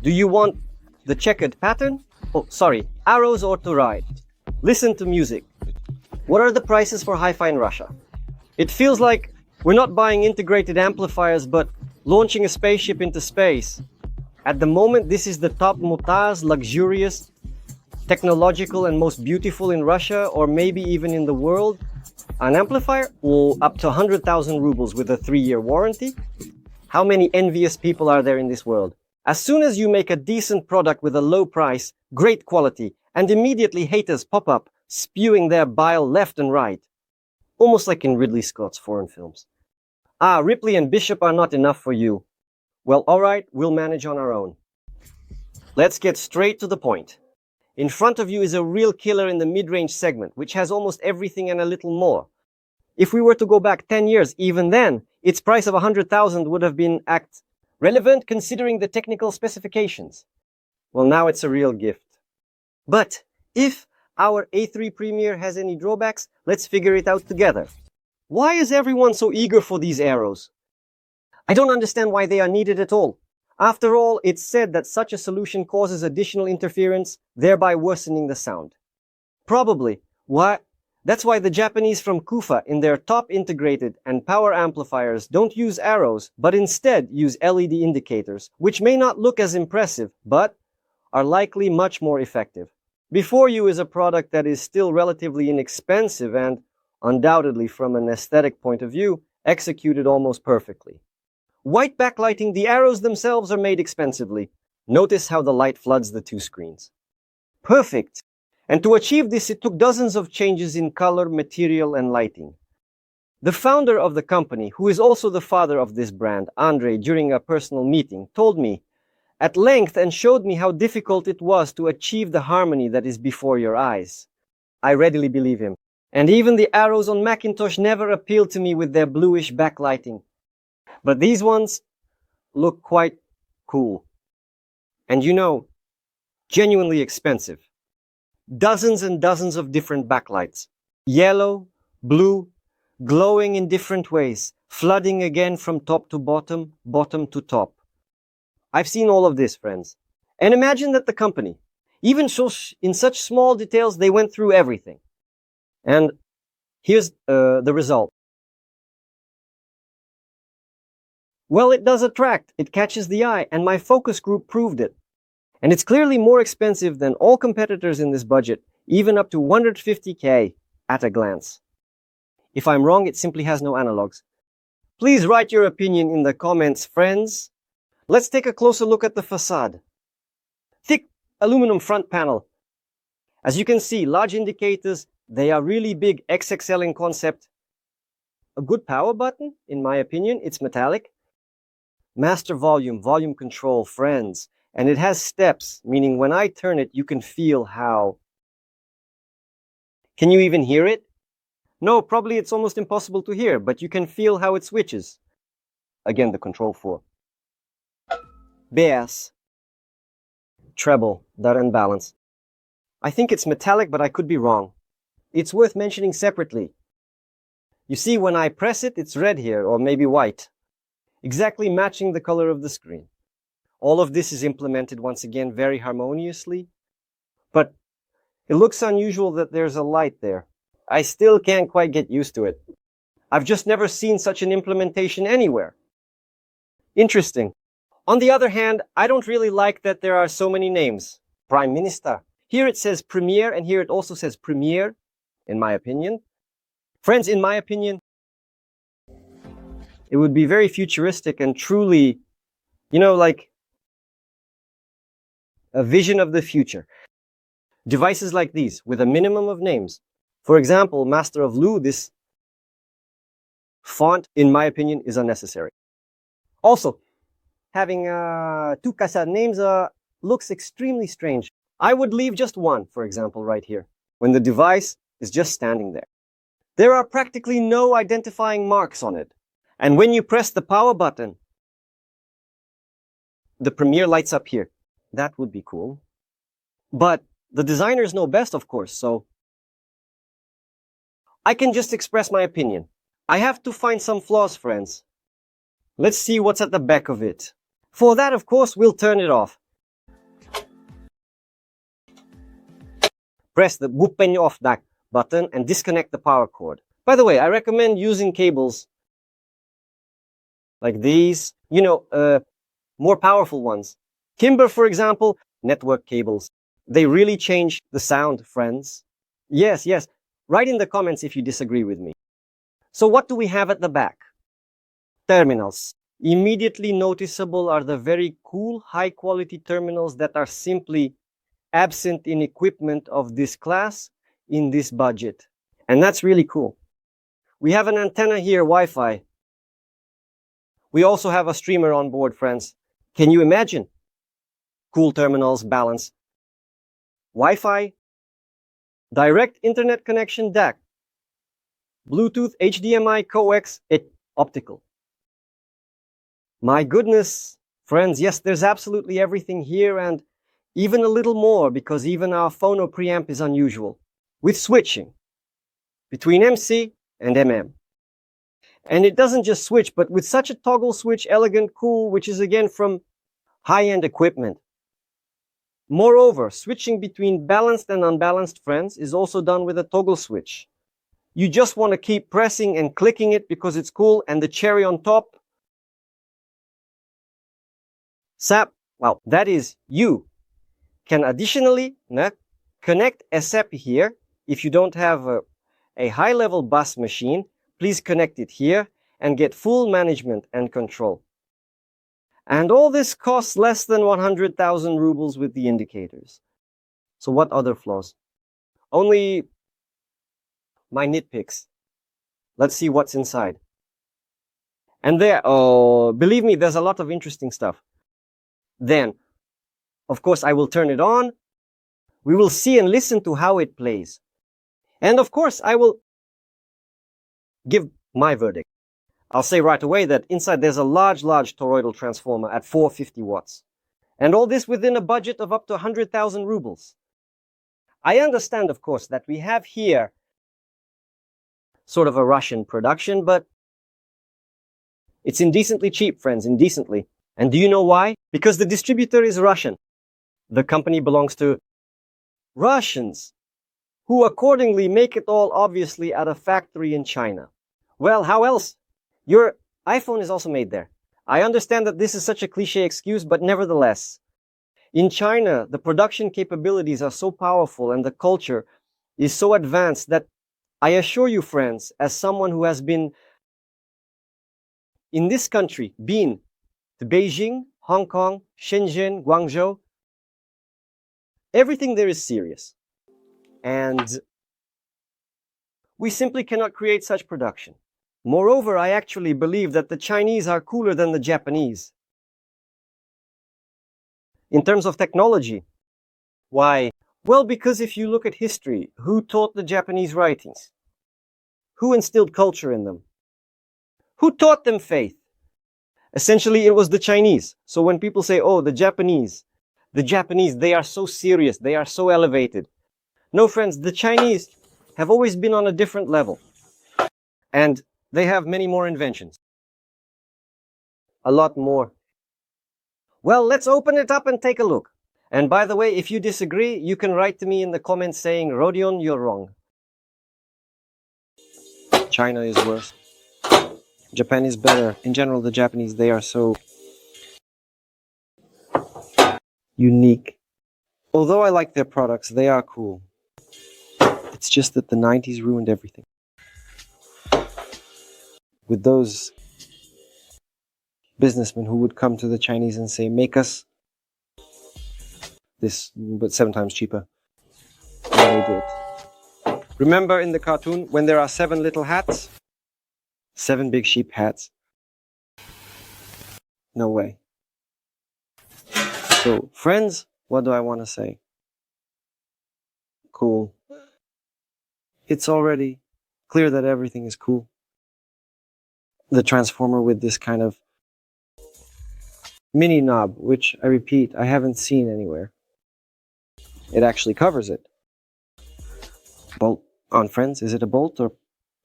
Do you want the checkered pattern? Oh, sorry, arrows or to ride? Listen to music. What are the prices for hi-fi in Russia? It feels like we're not buying integrated amplifiers, but launching a spaceship into space. At the moment, this is the top mutaz, luxurious, technological, and most beautiful in Russia, or maybe even in the world. An amplifier? Well, up to 100,000 rubles with a 3-year warranty. How many envious people are there in this world? As soon as you make a decent product with a low price, great quality, and immediately haters pop up, spewing their bile left and right. Almost like in Ridley Scott's foreign films. Ah, Ripley and Bishop are not enough for you. Well, alright, we'll manage on our own. Let's get straight to the point. In front of you is a real killer in the mid-range segment, which has almost everything and a little more. If we were to go back 10 years, even then, its price of 100,000 would have been relevant considering the technical specifications. Well, now it's a real gift. But if our A3 Premiere has any drawbacks, let's figure it out together. Why is everyone so eager for these arrows? I don't understand why they are needed at all. After all, it's said that such a solution causes additional interference, thereby worsening the sound. Probably. That's why the Japanese from Kufa in their top integrated and power amplifiers don't use arrows, but instead use LED indicators, which may not look as impressive, but are likely much more effective. Before you is a product that is still relatively inexpensive and, undoubtedly from an aesthetic point of view, executed almost perfectly. White backlighting, the arrows themselves are made expensively. Notice how the light floods the two screens. Perfect! And to achieve this, it took dozens of changes in color, material, and lighting. The founder of the company, who is also the father of this brand, Andre, during a personal meeting, told me at length and showed me how difficult it was to achieve the harmony that is before your eyes. I readily believe him. And even the arrows on Macintosh never appealed to me with their bluish backlighting. But these ones look quite cool. And you know, genuinely expensive. Dozens and dozens of different backlights. Yellow, blue, glowing in different ways, flooding again from top to bottom, bottom to top. I've seen all of this, friends. And imagine that the company, even in such small details, they went through everything. And here's the result. Well, it does attract, it catches the eye, and my focus group proved it. And it's clearly more expensive than all competitors in this budget, even up to 150K at a glance. If I'm wrong, it simply has no analogs. Please write your opinion in the comments, friends. Let's take a closer look at the facade. Thick aluminum front panel. As you can see, large indicators, they are really big, XXL in concept. A good power button, in my opinion, it's metallic. Master volume, volume control, friends. And it has steps, meaning when I turn it, you can feel how. Can you even hear it? No, probably it's almost impossible to hear, but you can feel how it switches. Again, the control 4. Bass. Treble, that and balance. I think it's metallic, but I could be wrong. It's worth mentioning separately. You see, when I press it, it's red here, or maybe white. Exactly matching the color of the screen. All of this is implemented once again very harmoniously, but it looks unusual that there's a light there. I still can't quite get used to it. I've just never seen such an implementation anywhere. Interesting. On the other hand, I don't really like that there are so many names. Prime Minister. Here it says Premiere, and here it also says Premiere, in my opinion. Friends, in my opinion, it would be very futuristic and truly, like a vision of the future. Devices like these, with a minimum of names. For example, Master of Lu, this font, in my opinion, is unnecessary. Also, having two cassette names looks extremely strange. I would leave just one, for example, right here, when the device is just standing there. There are practically no identifying marks on it. And when you press the power button, the Premiere lights up here. That would be cool. But the designers know best, of course, so I can just express my opinion. I have to find some flaws, friends. Let's see what's at the back of it. For that, of course, we'll turn it off. press the "Wupen off" that button and disconnect the power cord. By the way, I recommend using cables like these, more powerful ones. Kimber, for example, network cables. They really change the sound, friends. Yes, yes. Write in the comments if you disagree with me. So what do we have at the back? Terminals. Immediately noticeable are the very cool, high-quality terminals that are simply absent in equipment of this class in this budget. And that's really cool. We have an antenna here, Wi-Fi. We also have a streamer on board, friends. Can you imagine? Cool terminals, balance. Wi-Fi, direct internet connection DAC, Bluetooth, HDMI, coax, optical. My goodness, friends, yes, there's absolutely everything here and even a little more because even our phono preamp is unusual, with switching between MC and MM. And it doesn't just switch, but with such a toggle switch, elegant, cool, which is again from high-end equipment. Moreover, switching between balanced and unbalanced, friends, is also done with a toggle switch. You just want to keep pressing and clicking it because it's cool, and the cherry on top, SAP, well, that is you can additionally connect a SAP here. If you don't have a high-level bus machine, please connect it here and get full management and control. And all this costs less than 100,000 rubles with the indicators. So what other flaws? Only my nitpicks. Let's see what's inside. And there, oh, believe me, there's a lot of interesting stuff. Then, of course, I will turn it on. We will see and listen to how it plays. And of course, I will give my verdict. I'll say right away that inside there's a large toroidal transformer at 450 watts. And all this within a budget of up to 100,000 rubles. I understand, of course, that we have here sort of a Russian production, but it's indecently cheap, friends, indecently. And do you know why? Because the distributor is Russian. The company belongs to Russians, who accordingly make it all obviously at a factory in China. Well, how else? Your iPhone is also made there. I understand that this is such a cliche excuse, but nevertheless, in China, the production capabilities are so powerful and the culture is so advanced that I assure you, friends, as someone who has been in this country, been to Beijing, Hong Kong, Shenzhen, Guangzhou, everything there is serious. And we simply cannot create such production. Moreover, I actually believe that the Chinese are cooler than the Japanese. In terms of technology, why? Well, because if you look at history, who taught the Japanese writings? Who instilled culture in them? Who taught them faith? Essentially, it was the Chinese. So when people say, oh, the Japanese, they are so serious, they are so elevated. No, friends, the Chinese have always been on a different level. And they have many more inventions. A lot more. Well, let's open it up and take a look. And by the way, if you disagree, you can write to me in the comments saying, Rodion, you're wrong. China is worse. Japan is better. In general, the Japanese, they are so unique. Although I like their products, they are cool. It's just that the 90s ruined everything. With those businessmen who would come to the Chinese and say, make us this, but 7 times cheaper. And they did. Remember in the cartoon when there are 7 little hats? 7 big sheep hats? No way. So, friends, what do I want to say? Cool. It's already clear that everything is cool. The transformer with this kind of mini knob, which I repeat, I haven't seen anywhere. It actually covers it. Bolt on, friends. Is it a bolt or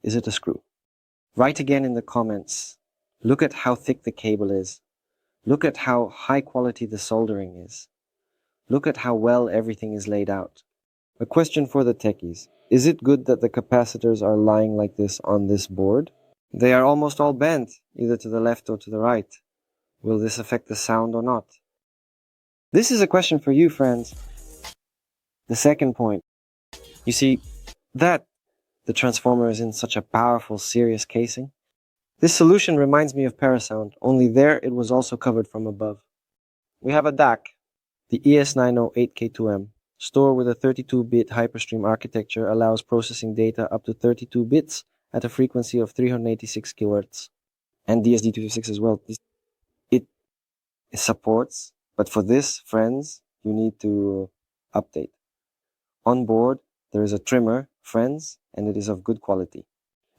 is it a screw? Write again in the comments. Look at how thick the cable is. Look at how high quality the soldering is. Look at how well everything is laid out. A question for the techies. Is it good that the capacitors are lying like this on this board? They are almost all bent, either to the left or to the right. Will this affect the sound or not? This is a question for you, friends. The second point. You see, that the transformer is in such a powerful, serious casing. This solution reminds me of Parasound, only there it was also covered from above. We have a DAC, the ES908K2M. Store with a 32-bit hyperstream architecture allows processing data up to 32 bits at a frequency of 386 kHz. And DSD256 as well. It supports, but for this, friends, you need to update. On board, there is a trimmer, friends, and it is of good quality.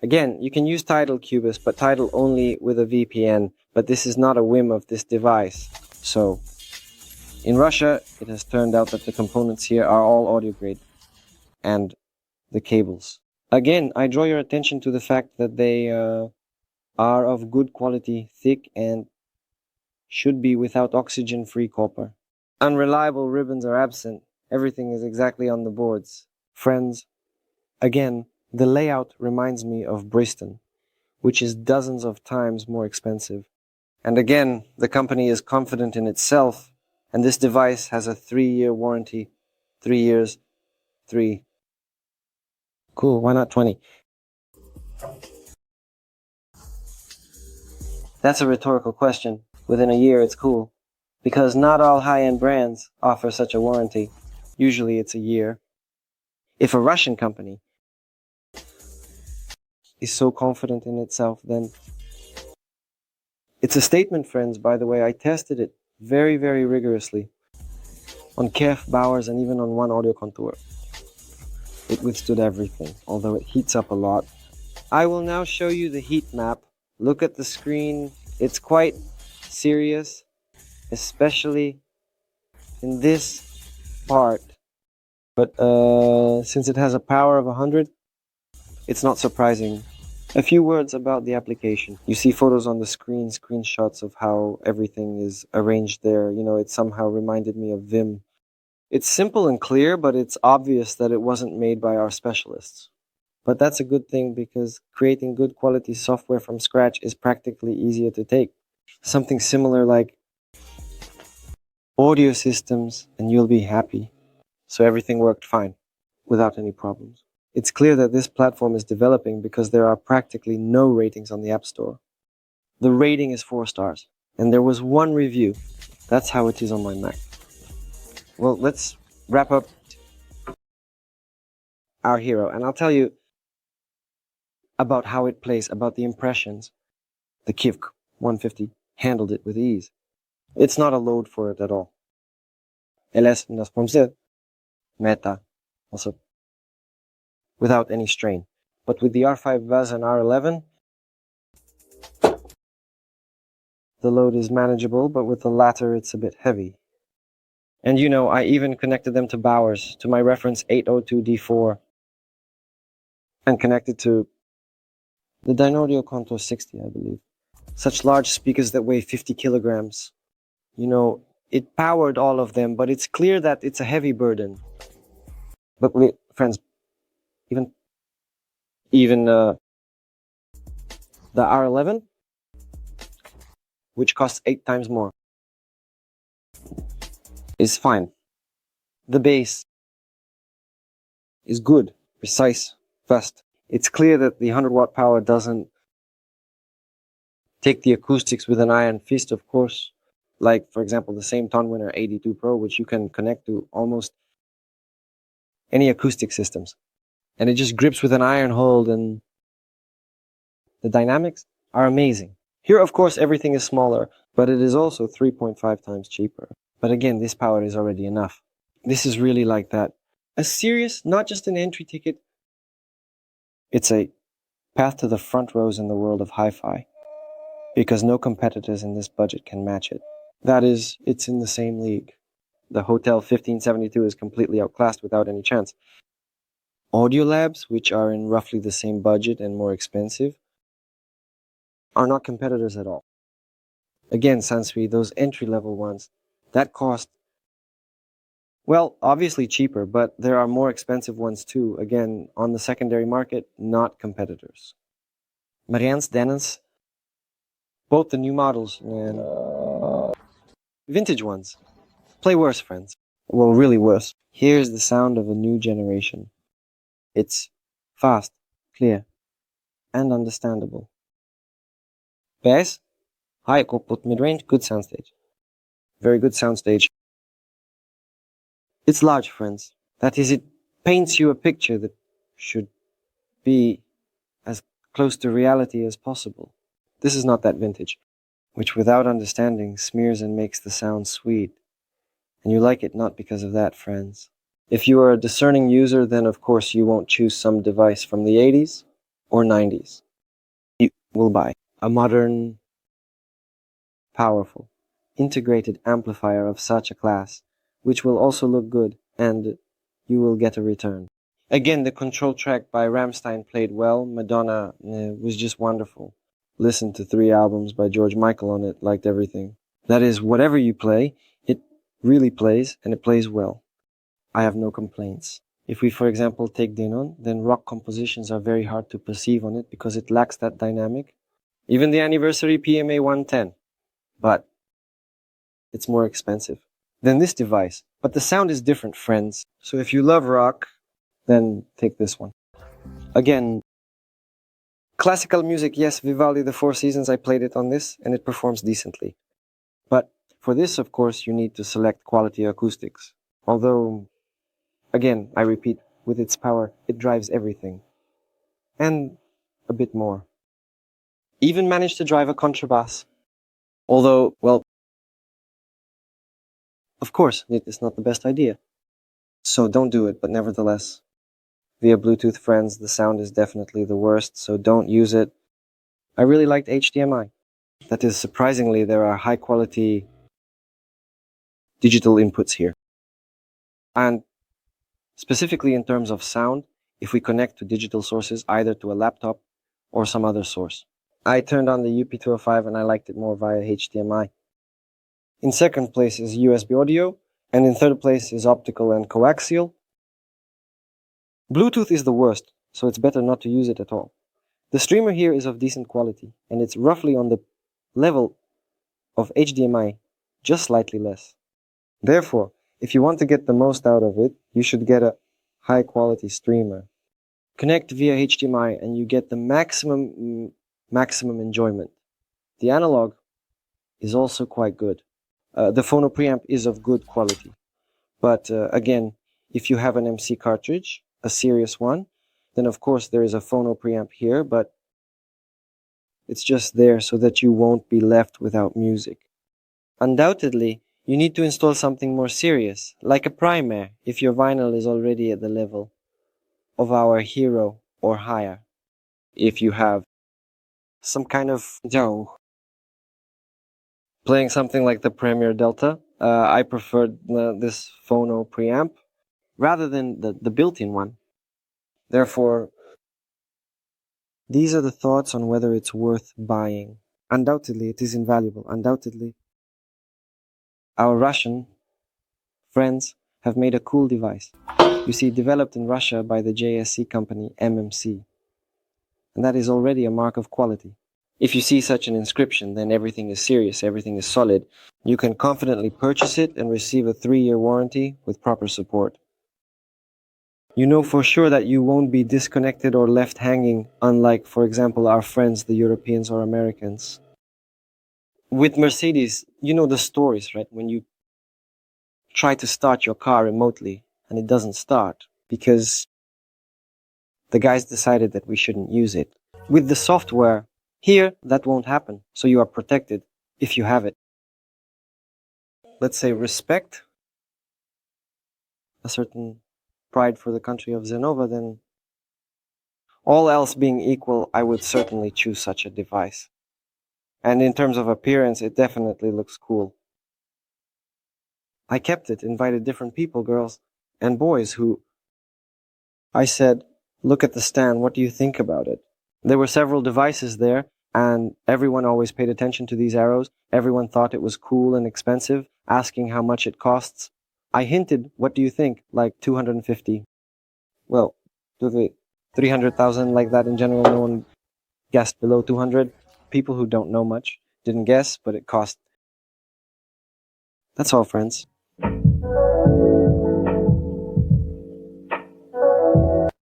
Again, you can use Tidal Cubus, but Tidal only with a VPN, but this is not a whim of this device. So, in Russia, it has turned out that the components here are all audio grade, and the cables. Again, I draw your attention to the fact that they are of good quality, thick, and should be without oxygen-free copper. Unreliable ribbons are absent. Everything is exactly on the boards. Friends, again, the layout reminds me of Bristol, which is dozens of times more expensive. And again, the company is confident in itself, and this device has a 3-year warranty. 3 years. 3. Cool, why not 20? That's a rhetorical question. Within a year, it's cool. Because not all high-end brands offer such a warranty. Usually it's a year. If a Russian company is so confident in itself, then it's a statement, friends. By the way, I tested it very, very rigorously on Kef, Bowers, and even on one audio contour. It withstood everything, although it heats up a lot. I will now show you the heat map. Look at the screen. It's quite serious, especially in this part. But since it has a power of 100, it's not surprising. A few words about the application. You see photos on the screen, screenshots of how everything is arranged there. You know, it somehow reminded me of Vim. It's simple and clear, but it's obvious that it wasn't made by our specialists. But that's a good thing because creating good quality software from scratch is practically easier to take. Something similar like audio systems and you'll be happy. So everything worked fine, without any problems. It's clear that this platform is developing because there are practically no ratings on the App Store. The rating is 4 stars, and there was 1 review. That's how it is on my Mac. Well, let's wrap up our hero, and I'll tell you about how it plays, about the impressions. The Kivk 150 handled it with ease. It's not a load for it at all. LS Meta also without any strain. But with the R5 Vaz and R11, the load is manageable, but with the latter it's a bit heavy. And you know, I even connected them to Bowers, to my reference 802D4, and connected to the Dynaudio Contour 60, I believe. Such large speakers that weigh 50 kilograms. You know, it powered all of them, but it's clear that it's a heavy burden. But wait, friends, even the R11, which costs 8 times more, is fine. The bass is good, precise, fast. It's clear that the 100-watt power doesn't take the acoustics with an iron fist, of course. Like, for example, the same ToneWinner 82 Pro, which you can connect to almost any acoustic systems. And it just grips with an iron hold, and the dynamics are amazing. Here, of course, everything is smaller, but it is also 3.5 times cheaper. But again, this power is already enough. This is really like that. A serious, not just an entry ticket. It's a path to the front rows in the world of hi-fi, because no competitors in this budget can match it. That is, it's in the same league. The Hotel 1572 is completely outclassed without any chance. Audiolabs, which are in roughly the same budget and more expensive, are not competitors at all. Again, Sansui, those entry-level ones, that cost Well, obviously cheaper, but there are more expensive ones too. Again, on the secondary market, not competitors. Marianne's, Denon's, both the new models and vintage ones. Play worse, friends. Well, really worse. Here's the sound of a new generation. It's fast, clear, and understandable. Bass, high output mid-range, good soundstage. Very good soundstage. It's large, friends. That is, it paints you a picture that should be as close to reality as possible. This is not that vintage, which without understanding smears and makes the sound sweet. And you like it not because of that, friends. If you are a discerning user, then of course you won't choose some device from the 80s or 90s. You will buy a modern, powerful, integrated amplifier of such a class, which will also look good, and you will get a return. Again, the control track by Rammstein played well. Madonna was just wonderful. Listened to 3 albums by George Michael on it, liked everything. That is, whatever you play, it really plays, and it plays well. I have no complaints. If we, for example, take Denon, then rock compositions are very hard to perceive on it because it lacks that dynamic. Even the anniversary PMA 110. But it's more expensive than this device. But the sound is different, friends. So if you love rock, then take this one. Again, classical music, yes, Vivaldi, the Four Seasons, I played it on this, and it performs decently. But for this, of course, you need to select quality acoustics. Although, again, I repeat, with its power, it drives everything. And a bit more. Even managed to drive a contrabass. Although, well, of course, it is not the best idea. So don't do it, but nevertheless, via Bluetooth, friends, the sound is definitely the worst, so don't use it. I really liked HDMI. That is, surprisingly, there are high-quality digital inputs here. And specifically in terms of sound, if we connect to digital sources, either to a laptop or some other source. I turned on the UP205 and I liked it more via HDMI. In second place is USB audio, and in third place is optical and coaxial. Bluetooth is the worst, so it's better not to use it at all. The streamer here is of decent quality, and it's roughly on the level of HDMI, just slightly less. Therefore, if you want to get the most out of it, you should get a high-quality streamer. Connect via HDMI and you get the maximum enjoyment. The analog is also quite good. The phono preamp is of good quality. But again, if you have an MC cartridge, a serious one, then of course there is a phono preamp here, but it's just there so that you won't be left without music. Undoubtedly, you need to install something more serious, like a Premiera, if your vinyl is already at the level of our hero or higher. If you have some kind of playing something like the Premiera Delta, I preferred this phono preamp rather than the built-in one. Therefore, these are the thoughts on whether it's worth buying. Undoubtedly, it is invaluable. Undoubtedly, our Russian friends have made a cool device. You see, developed in Russia by the JSC company MMC. And that is already a mark of quality. If you see such an inscription, then everything is serious, everything is solid. You can confidently purchase it and receive a 3-year warranty with proper support. You know for sure that you won't be disconnected or left hanging, unlike, for example, our friends, the Europeans or Americans. With Mercedes, you know the stories, right? When you try to start your car remotely and it doesn't start because the guys decided that we shouldn't use it. With the software, here, that won't happen, so you are protected if you have it. Let's say respect a certain pride for the country of Zenova, then all else being equal, I would certainly choose such a device. And in terms of appearance, it definitely looks cool. I kept it, invited different people, girls and boys, who I said, look at the stand, what do you think about it? There were several devices there, and everyone always paid attention to these arrows. Everyone thought it was cool and expensive, asking how much it costs. I hinted, what do you think? Like 250. Well, to the 300,000 like that in general, no one guessed below 200. People who don't know much didn't guess, but it cost. That's all, friends.